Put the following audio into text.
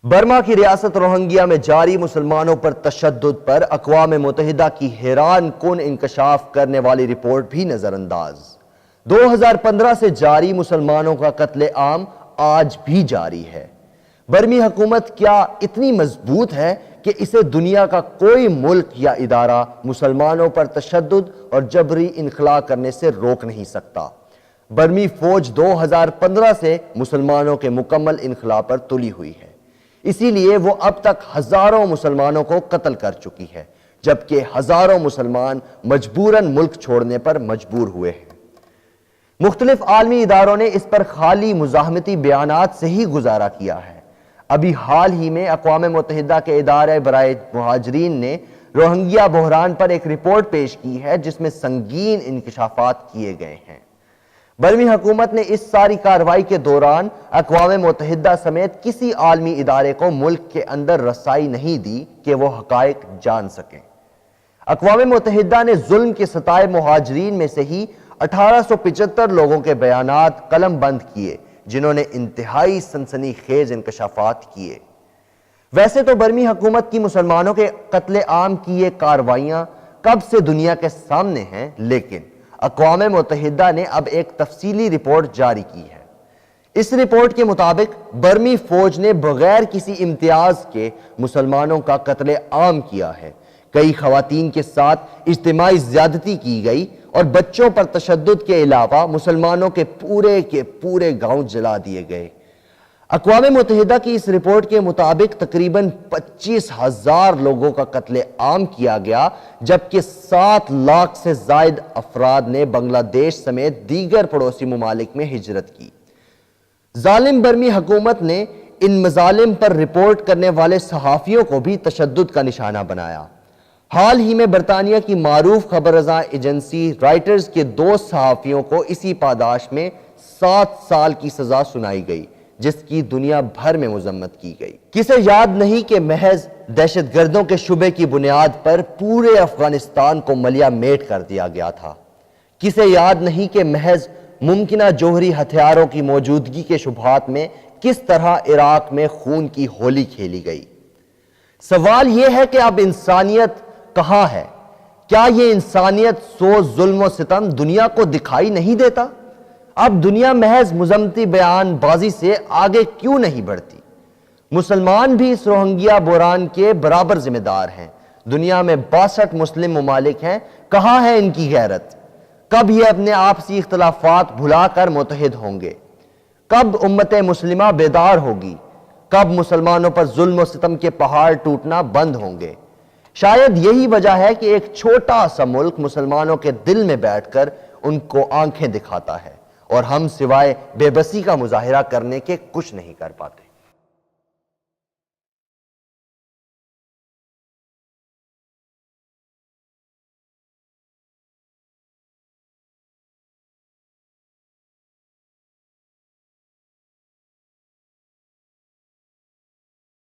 Burma کی ریاست Rohingya میں جاری مسلمانوں پر تشدد پر اقوام متحدہ کی حیران کن انکشاف کرنے والی رپورٹ بھی نظر انداز۔ 2015 سے جاری مسلمانوں کا قتل عام آج بھی جاری ہے۔ برمی حکومت کیا اتنی مضبوط ہے کہ اسے دنیا کا کوئی ملک یا ادارہ مسلمانوں پر تشدد اور جبری انخلا کرنے سے روک نہیں سکتا؟ برمی فوج 2015 سے مسلمانوں کے مکمل انخلا پر تلی ہوئی ہے، اسی لیے وہ اب تک ہزاروں مسلمانوں کو قتل کر چکی ہے، جبکہ ہزاروں مسلمان مجبوراً ملک چھوڑنے پر مجبور ہوئے ہیں۔ مختلف عالمی اداروں نے اس پر خالی مزاحمتی بیانات سے ہی گزارا کیا ہے۔ ابھی حال ہی میں اقوام متحدہ کے ادارے برائے مہاجرین نے روہنگیا بحران پر ایک رپورٹ پیش کی ہے جس میں سنگین انکشافات کیے گئے ہیں۔ برمی حکومت نے اس ساری کارروائی کے دوران اقوام متحدہ سمیت کسی عالمی ادارے کو ملک کے اندر رسائی نہیں دی کہ وہ حقائق جان سکیں۔ اقوام متحدہ نے ظلم کے ستائے مہاجرین میں سے ہی 1875 لوگوں کے بیانات قلم بند کیے جنہوں نے انتہائی سنسنی خیز انکشافات کیے۔ ویسے تو برمی حکومت کی مسلمانوں کے قتل عام کی یہ کارروائیاں کب سے دنیا کے سامنے ہیں، لیکن اقوام متحدہ نے اب ایک تفصیلی رپورٹ جاری کی ہے۔ اس رپورٹ کے مطابق برمی فوج نے بغیر کسی امتیاز کے مسلمانوں کا قتل عام کیا ہے۔ کئی خواتین کے ساتھ اجتماعی زیادتی کی گئی اور بچوں پر تشدد کے علاوہ مسلمانوں کے پورے گاؤں جلا دیے گئے۔ اقوام متحدہ کی اس رپورٹ کے مطابق تقریباً 25,000 لوگوں کا قتل عام کیا گیا، جبکہ 7 لاکھ سے زائد افراد نے بنگلہ دیش سمیت دیگر پڑوسی ممالک میں ہجرت کی۔ ظالم برمی حکومت نے ان مظالم پر رپورٹ کرنے والے صحافیوں کو بھی تشدد کا نشانہ بنایا۔ حال ہی میں برطانیہ کی معروف خبر رساں ایجنسی رائٹرز کے 2 صحافیوں کو اسی پاداش میں 7 سال کی سزا سنائی گئی، جس کی دنیا بھر میں مذمت کی گئی۔ کسے یاد نہیں کہ محض دہشت گردوں کے شبے کی بنیاد پر پورے افغانستان کو ملیا میٹ کر دیا گیا تھا؟ کسے یاد نہیں کہ محض ممکنہ جوہری ہتھیاروں کی موجودگی کے شبہات میں کس طرح عراق میں خون کی ہولی کھیلی گئی؟ سوال یہ ہے کہ اب انسانیت کہاں ہے؟ کیا یہ انسانیت سوز ظلم و ستم دنیا کو دکھائی نہیں دیتا؟ اب دنیا محض مذمتی بیان بازی سے آگے کیوں نہیں بڑھتی؟ مسلمان بھی اس روہنگیا بحران کے برابر ذمہ دار ہیں۔ دنیا میں 62 مسلم ممالک ہیں، کہاں ہے ان کی غیرت؟ کب یہ اپنے آپسی اختلافات بھلا کر متحد ہوں گے؟ کب امت مسلمہ بیدار ہوگی؟ کب مسلمانوں پر ظلم و ستم کے پہاڑ ٹوٹنا بند ہوں گے؟ شاید یہی وجہ ہے کہ ایک چھوٹا سا ملک مسلمانوں کے دل میں بیٹھ کر ان کو آنکھیں دکھاتا ہے اور ہم سوائے بے بسی کا مظاہرہ کرنے کے کچھ نہیں کر پاتے۔